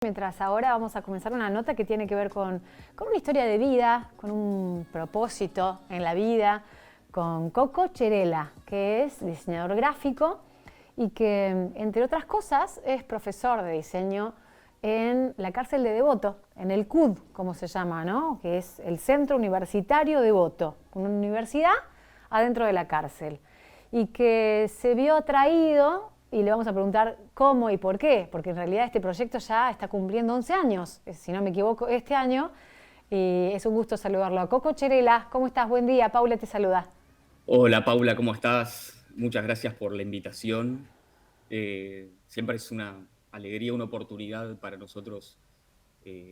Mientras ahora vamos a comenzar una nota que tiene que ver con una historia de vida, con un propósito en la vida, con Coco Cherela, que es diseñador gráfico y que, entre otras cosas, es profesor de diseño en la cárcel de Devoto, en el CUD, como se llama, ¿no? Que es el Centro Universitario Devoto, una universidad adentro de la cárcel, y que se vio atraído, y le vamos a preguntar cómo y por qué, porque en realidad este proyecto ya está cumpliendo 11 años, si no me equivoco, este año, y es un gusto saludarlo a Coco Cherela. ¿Cómo estás? Buen día, Paula te saluda. Hola Paula, ¿cómo estás? Muchas gracias por la invitación. Siempre es una alegría, una oportunidad para nosotros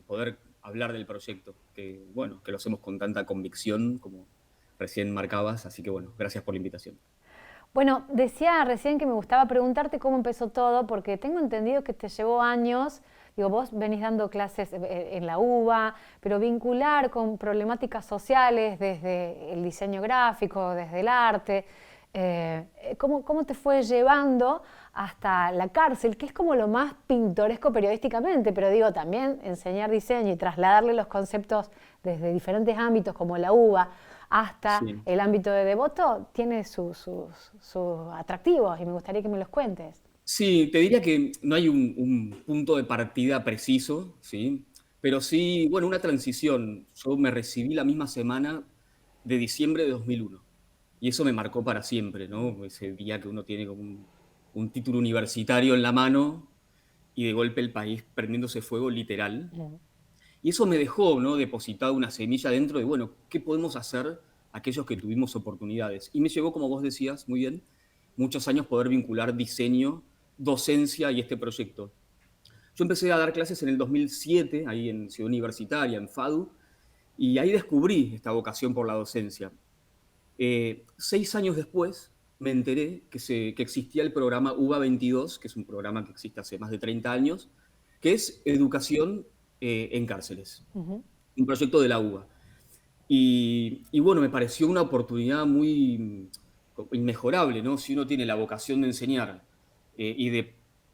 poder hablar del proyecto, que lo hacemos con tanta convicción como recién marcabas, así que bueno, gracias por la invitación. Bueno, decía recién que me gustaba preguntarte cómo empezó todo, porque tengo entendido que te llevó años. Digo, vos venís dando clases en la UBA, pero vincular con problemáticas sociales desde el diseño gráfico, desde el arte. ¿Cómo te fue llevando hasta la cárcel, que es como lo más pintoresco periodísticamente? Pero digo, también enseñar diseño y trasladarle los conceptos desde diferentes ámbitos como la UBA hasta Sí. el ámbito de Devoto tiene sus atractivos y me gustaría que me los cuentes. Sí, te diría que no hay un punto de partida preciso, ¿sí? Pero sí, bueno, una transición. Yo me recibí la misma semana de diciembre de 2001 y eso me marcó para siempre, ¿no? Ese día que uno tiene como un título universitario en la mano y de golpe el país prendiéndose fuego literal. Y eso me dejó, ¿no? Depositado una semilla dentro de, bueno, ¿qué podemos hacer aquellos que tuvimos oportunidades? Y me llevó, como vos decías muy bien, muchos años poder vincular diseño, docencia y este proyecto. Yo empecé a dar clases en el 2007, ahí en Ciudad Universitaria, en FADU, y ahí descubrí esta vocación por la docencia. 6 años después me enteré que existía el programa UBA 22, que es un programa que existe hace más de 30 años, que es educación en cárceles, Ujú. un proyecto de la UBA. Y bueno, me pareció una oportunidad muy inmejorable, ¿no? Si uno tiene la vocación de enseñar y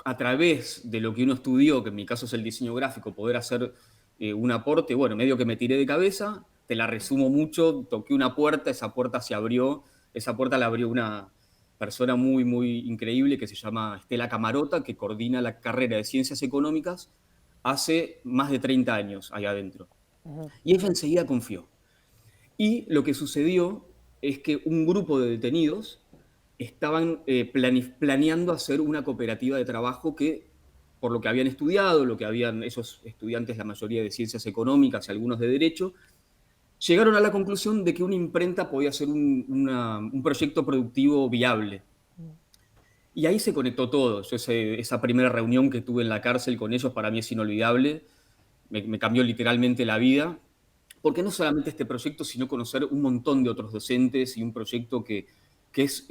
a través de lo que uno estudió, que en mi caso es el diseño gráfico, poder hacer un aporte, bueno, medio que me tiré de cabeza, te la resumo mucho, toqué una puerta, esa puerta se abrió, esa puerta la abrió una persona muy, muy increíble que se llama Estela Camarota, que coordina la carrera de Ciencias Económicas hace más de 30 años allá adentro. Y ella enseguida confió. Y lo que sucedió es que un grupo de detenidos estaban planeando hacer una cooperativa de trabajo que, por lo que habían estudiado, lo que habían esos estudiantes, la mayoría de ciencias económicas y algunos de derecho, llegaron a la conclusión de que una imprenta podía ser un proyecto productivo viable. Y ahí se conectó todo. Esa primera reunión que tuve en la cárcel con ellos para mí es inolvidable. Me cambió literalmente la vida, porque no solamente este proyecto, sino conocer un montón de otros docentes y un proyecto que es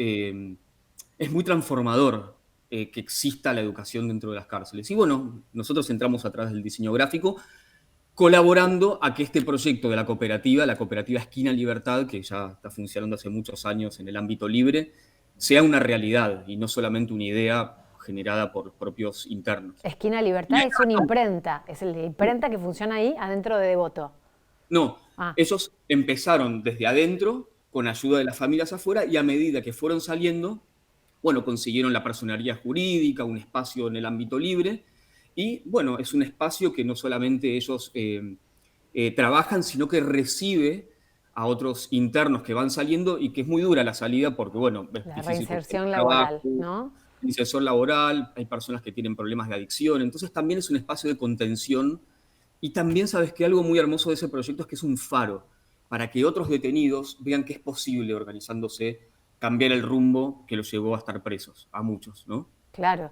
muy transformador, que exista la educación dentro de las cárceles. Y bueno, nosotros entramos a través del diseño gráfico, colaborando a que este proyecto de la cooperativa Esquina Libertad, que ya está funcionando hace muchos años en el ámbito libre, sea una realidad y no solamente una idea generada por propios internos. Esquina Y ahí Libertad es una imprenta, es la imprenta que funciona ahí adentro de Devoto. no, Ah, ellos empezaron desde adentro, con ayuda de las familias afuera, y a medida que fueron saliendo, bueno, consiguieron la personería jurídica, un espacio en el ámbito libre, y bueno, es un espacio que no solamente ellos trabajan, sino que recibe a otros internos que van saliendo y que es muy dura la salida porque, bueno, es la difícil conseguir reinserción laboral, trabajo, ¿no? inserción laboral, hay personas que tienen problemas de adicción, entonces también es un espacio de contención y también sabes que algo muy hermoso de ese proyecto es que es un faro para que otros detenidos vean que es posible organizándose cambiar el rumbo que los llevó a estar presos, a muchos, ¿no? Claro.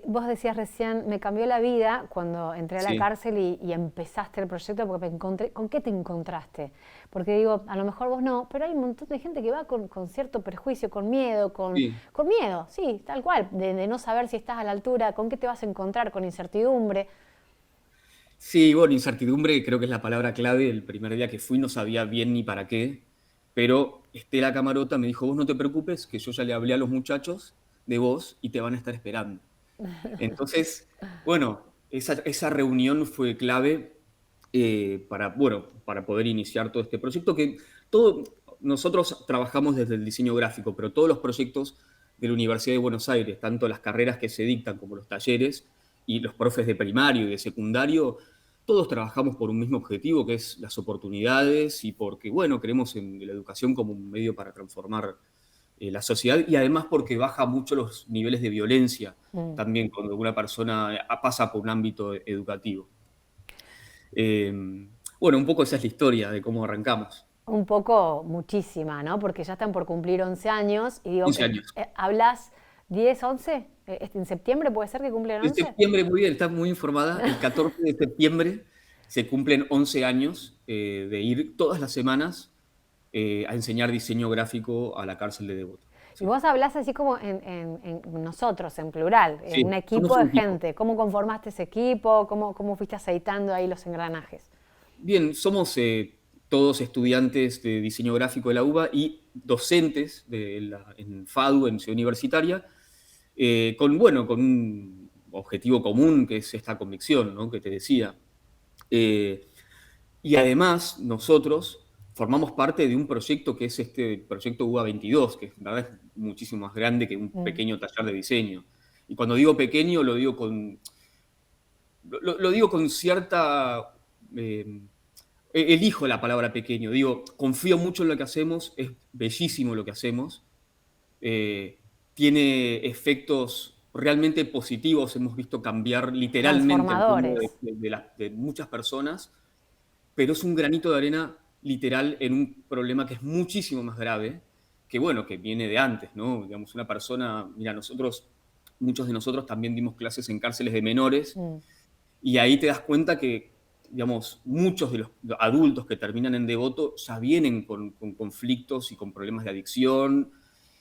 Vos decías recién, me cambió la vida cuando entré a la Sí, cárcel y empezaste el proyecto porque me encontré. ¿Con qué te encontraste? Porque digo, a lo mejor vos no, pero hay un montón de gente que va con cierto perjuicio, con miedo, sí. con miedo, sí, tal cual, de no saber si estás a la altura, con qué te vas a encontrar, con incertidumbre. Sí, bueno, incertidumbre creo que es la palabra clave. El primer día que fui no sabía bien ni para qué, pero Estela Camarota me dijo, vos no te preocupes, que yo ya le hablé a los muchachos de vos y te van a estar esperando. Entonces, bueno, esa reunión fue clave para poder iniciar todo este proyecto, nosotros trabajamos desde el diseño gráfico, pero todos los proyectos de la Universidad de Buenos Aires, tanto las carreras que se dictan como los talleres y los profes de primario y de secundario, todos trabajamos por un mismo objetivo, que es las oportunidades y porque, bueno, creemos en la educación como un medio para transformar la sociedad y además porque baja mucho los niveles de violencia Mm. también cuando una persona pasa por un ámbito educativo. Eh, bueno, un poco esa es la historia de cómo arrancamos. Un poco, muchísima, ¿no? Porque ya están por cumplir 11 años y digo, 11 años. ¿hablas 10, 11? ¿En septiembre puede ser que cumplen En 11? septiembre, muy bien, estás muy informada. El 14 de septiembre se cumplen 11 años de ir todas las semanas a enseñar diseño gráfico a la cárcel de Devoto. Y Sí, vos hablás así como en nosotros, en plural, sí, un somos equipo de un equipo. gente. ¿Cómo conformaste ese equipo? ¿Cómo fuiste aceitando ahí los engranajes? Bien, somos todos estudiantes de diseño gráfico de la UBA y docentes en FADU, en Ciudad Universitaria, con un objetivo común que es esta convicción, ¿no? Que te decía. Eh, y además, nosotros formamos parte de un proyecto que es este proyecto UBA 22, que la verdad es muchísimo más grande que un Mm. pequeño taller de diseño. Y cuando digo pequeño, lo digo con cierta... elijo la palabra pequeño, digo, confío mucho en lo que hacemos, es bellísimo lo que hacemos, tiene efectos realmente positivos, hemos visto cambiar literalmente el rumbo Transformadores. de muchas personas, pero es un granito de arena literal en un problema que es muchísimo más grave, que bueno, que viene de antes, ¿no? Digamos, una persona, mira, muchos de nosotros también dimos clases en cárceles de menores, Mm. y ahí te das cuenta que, digamos, muchos de los adultos que terminan en Devoto ya vienen con conflictos y con problemas de adicción,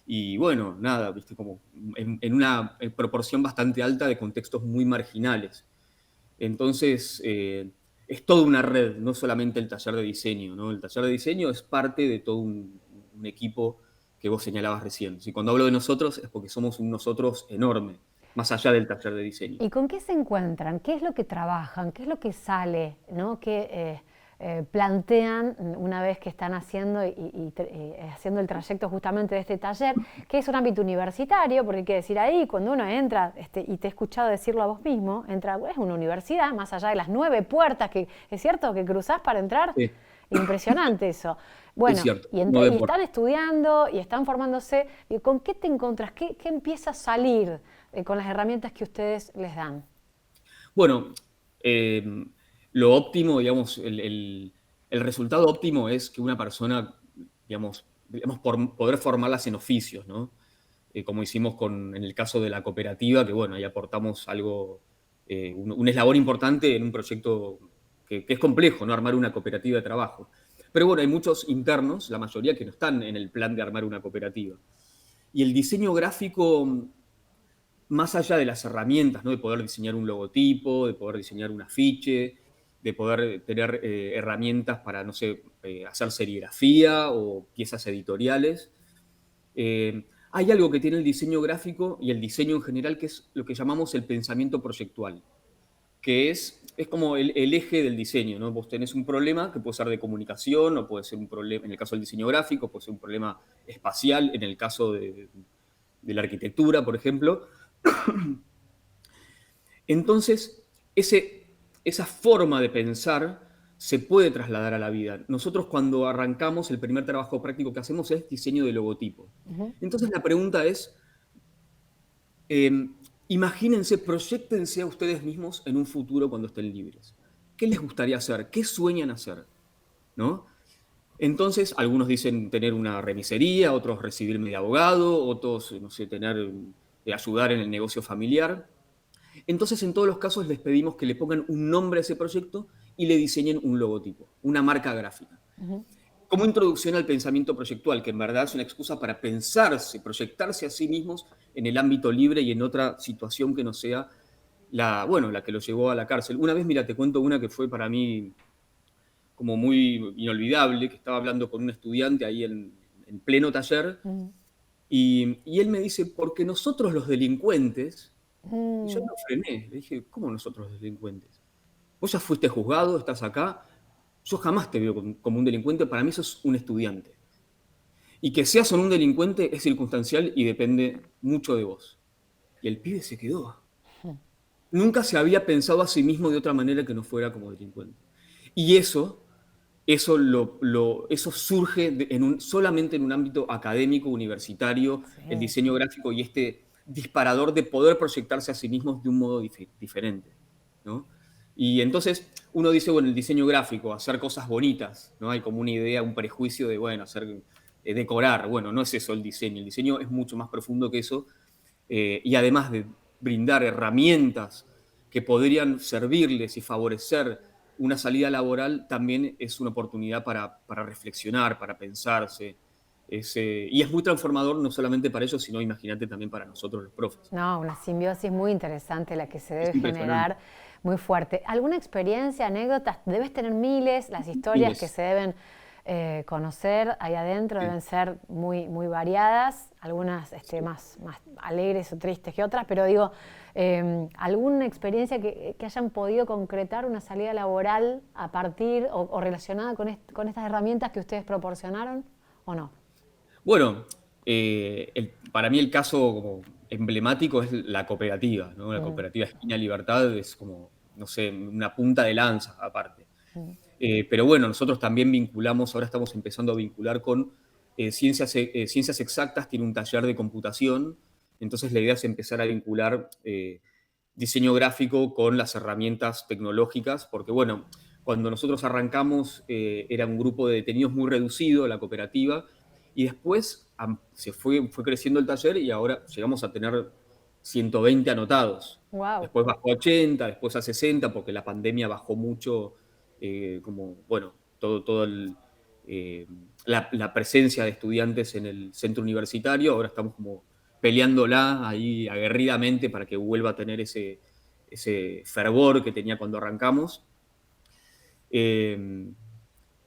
y bueno, nada, viste, como en una proporción bastante alta de contextos muy marginales. Entonces, es toda una red, no solamente el taller de diseño, ¿no? El taller de diseño es parte de todo un equipo que vos señalabas recién. Si cuando hablo de nosotros es porque somos un nosotros enorme, más allá del taller de diseño. ¿Y con qué se encuentran? ¿Qué es lo que trabajan? ¿Qué es lo que sale? ¿No? ¿Qué plantean una vez que están haciendo haciendo el trayecto justamente de este taller, que es un ámbito universitario? Porque hay que decir ahí, cuando uno entra, y te he escuchado decirlo a vos mismo, es una universidad, más allá de las 9 puertas que es cierto que cruzás para entrar. Sí, Impresionante eso. es Bueno, cierto, no de y por. están estudiando y están formándose. ¿Y con qué te encontrás? ¿Qué empieza a salir con las herramientas que ustedes les dan? Bueno, eh, lo óptimo, digamos, el resultado óptimo es que una persona, digamos por poder formarlas en oficios, ¿no? Como hicimos en el caso de la cooperativa, que bueno, ahí aportamos algo, un eslabón importante en un proyecto que es complejo, ¿no? Armar una cooperativa de trabajo. Pero bueno, hay muchos internos, la mayoría que no están en el plan de armar una cooperativa. Y el diseño gráfico, más allá de las herramientas, ¿no? De poder diseñar un logotipo, de poder diseñar un afiche, de poder tener herramientas para, no sé, hacer serigrafía o piezas editoriales, hay algo que tiene el diseño gráfico y el diseño en general que es lo que llamamos el pensamiento proyectual, que es como el eje del diseño, ¿no? Vos tenés un problema que puede ser de comunicación o puede ser un problema, en el caso del diseño gráfico, puede ser un problema espacial, en el caso de la arquitectura, por ejemplo. Entonces, esa forma de pensar se puede trasladar a la vida. Nosotros cuando arrancamos, el primer trabajo práctico que hacemos es diseño de logotipo. Ujú. Entonces la pregunta es, eh, imagínense, proyéctense a ustedes mismos en un futuro cuando estén libres. ¿Qué les gustaría hacer? ¿Qué sueñan hacer? ¿No? Entonces, algunos dicen tener una remisería, otros recibirme de abogado, otros, no sé, ayudar en el negocio familiar. Entonces, en todos los casos les pedimos que le pongan un nombre a ese proyecto y le diseñen un logotipo, una marca gráfica. Ujú. Como introducción al pensamiento proyectual, que en verdad es una excusa para pensarse, proyectarse a sí mismos en el ámbito libre y en otra situación que no sea la que lo llevó a la cárcel. Una vez, mira, te cuento una que fue para mí como muy inolvidable, que estaba hablando con un estudiante ahí en pleno taller, Ujú. y él me dice, porque nosotros los delincuentes Y yo Mm, lo frené, le dije, ¿cómo nosotros los delincuentes? Vos ya fuiste juzgado, estás acá, yo jamás te veo como un delincuente, para mí sos un estudiante. Y que seas o no un delincuente es circunstancial y depende mucho de vos. Y el pibe se quedó. Nunca se había pensado a sí mismo de otra manera que no fuera como delincuente. Y eso surge solamente en un ámbito académico, universitario, el sí. diseño gráfico y este disparador de poder proyectarse a sí mismos de un modo diferente, ¿no? Y entonces uno dice, bueno, el diseño gráfico, hacer cosas bonitas, ¿no? Hay como una idea, un prejuicio de, bueno, decorar. Bueno, no es eso el diseño es mucho más profundo que eso, y además de brindar herramientas que podrían servirles y favorecer una salida laboral, también es una oportunidad para reflexionar, para pensarse. Y es muy transformador no solamente para ellos, sino imagínate también para nosotros los profes. No, una simbiosis muy interesante la que se Es debe impresionante. generar, muy fuerte. ¿Alguna experiencia, anécdotas? Debes tener miles, las historias que Miles. se deben conocer ahí adentro Sí. deben ser muy, muy variadas, algunas Sí. más alegres o tristes que otras, pero digo, ¿alguna experiencia que hayan podido concretar una salida laboral a partir o relacionada con estas herramientas que ustedes proporcionaron o no? Bueno, para mí el caso como emblemático es la cooperativa, ¿no? La Mm, cooperativa Esquina Libertad es como, no sé, una punta de lanza aparte. mm. Pero bueno, nosotros también vinculamos, ahora estamos empezando a vincular con ciencias exactas, tiene un taller de computación, entonces la idea es empezar a vincular diseño gráfico con las herramientas tecnológicas, porque bueno, cuando nosotros arrancamos era un grupo de detenidos muy reducido, la cooperativa, y después fue creciendo el taller y ahora llegamos a tener 120 anotados. Wow. Después bajó a 80, después a 60, porque la pandemia bajó mucho, como, bueno, eh, la presencia de estudiantes en el centro universitario. Ahora estamos como peleándola ahí aguerridamente para que vuelva a tener ese fervor que tenía cuando arrancamos. Eh,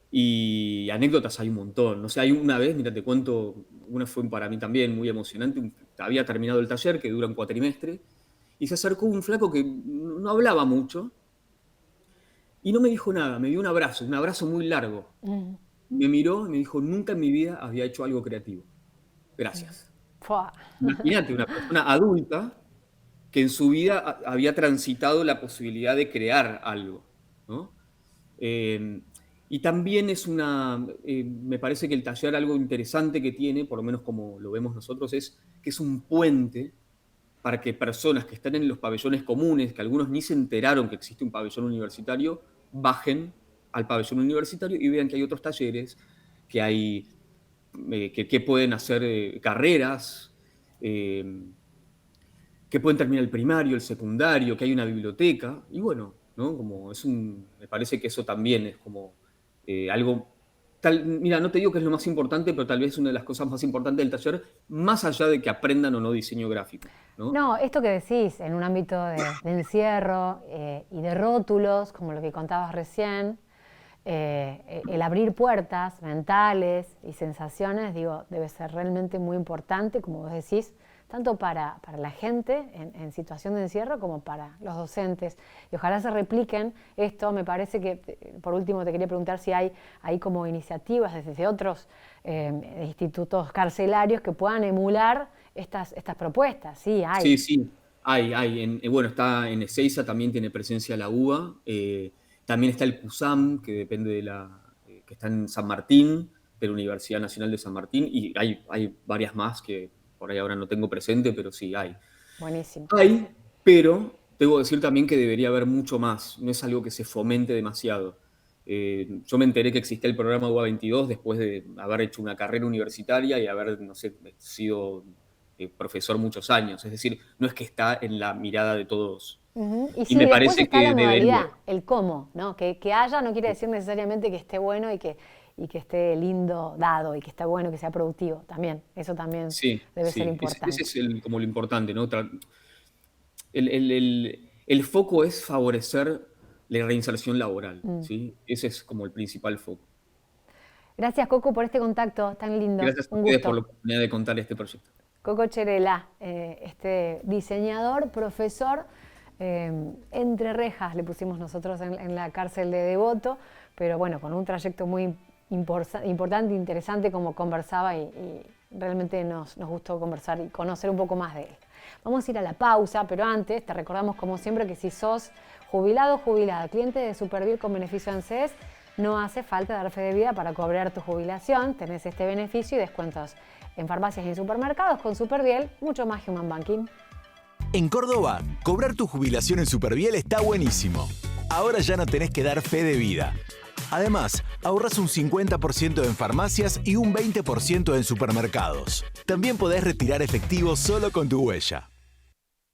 y anécdotas hay un montón. No sé, hay una vez, mira, te cuento, una fue para mí también muy emocionante. Había terminado el taller, que dura un cuatrimestre, y se acercó un flaco que no hablaba mucho y no me dijo nada, me dio un abrazo muy largo. Mm, Me miró y me dijo, nunca en mi vida había hecho algo creativo. Gracias. fua. Imagínate, una persona adulta que en su vida había transitado la posibilidad de crear algo, ¿no? Eh, y también me parece que el taller algo interesante que tiene, por lo menos como lo vemos nosotros, es que es un puente para que personas que están en los pabellones comunes, que algunos ni se enteraron que existe un pabellón universitario, bajen al pabellón universitario y vean que hay otros talleres, que hay que pueden hacer carreras, eh, que pueden terminar el primario, el secundario, que hay una biblioteca, y bueno, ¿no? Me parece que eso también es como algo, mira, no te digo que es lo más importante, pero tal vez una de las cosas más importantes del taller, más allá de que aprendan o no diseño gráfico, ¿no? No, esto que decís en un ámbito de encierro y de rótulos, como lo que contabas recién, el abrir puertas mentales y sensaciones, digo, debe ser realmente muy importante, como vos decís, tanto para la gente en situación de encierro como para los docentes. Y ojalá se repliquen esto. Me parece que, por último, te quería preguntar si hay como iniciativas desde otros institutos carcelarios que puedan emular estas propuestas. Sí, hay. Sí, sí, hay. Bueno, está en Ezeiza, también tiene presencia la UBA. También está el CUSAM, que depende que está en San Martín, de la Universidad Nacional de San Martín, y hay varias más que por ahí ahora no tengo presente, pero sí hay. Buenísimo. Hay, pero debo decir también que debería haber mucho más. No es algo que se fomente demasiado. Yo me enteré que existía el programa UBA 22 después de haber hecho una carrera universitaria y haber, no sé, sido profesor muchos años. Es decir, no es que está en la mirada de todos. Ujú. Y Y sí, me después parece está la que debería. modalidad, el cómo, ¿no? Que haya no quiere decir necesariamente que esté bueno y que esté lindo dado y que esté bueno, que sea productivo también. Eso también Sí, debe ser sí. Ese importante. es como lo importante, ¿no? El foco es favorecer la reinserción laboral, Mm. ¿sí? Ese es como el principal foco. Gracias, Coco, por este contacto tan lindo. Gracias a Un ustedes por gusto. la oportunidad de contar este proyecto. Coco Cherela, este diseñador, profesor, entre rejas le pusimos nosotros en la cárcel de Devoto, pero bueno, con un trayecto muy importante, interesante, como conversaba, y realmente nos gustó conversar y conocer un poco más de él. Vamos a ir a la pausa, pero antes te recordamos como siempre que si sos jubilado o jubilada, cliente de Superviel con beneficio ANSES, no hace falta dar fe de vida para cobrar tu jubilación. Tenés este beneficio y descuentos en farmacias y en supermercados con Superviel, mucho más Human Banking. En Córdoba, cobrar tu jubilación en Superviel está buenísimo. Ahora ya no tenés que dar fe de vida. Además, ahorras un 50% en farmacias y un 20% en supermercados. También podés retirar efectivo solo con tu huella.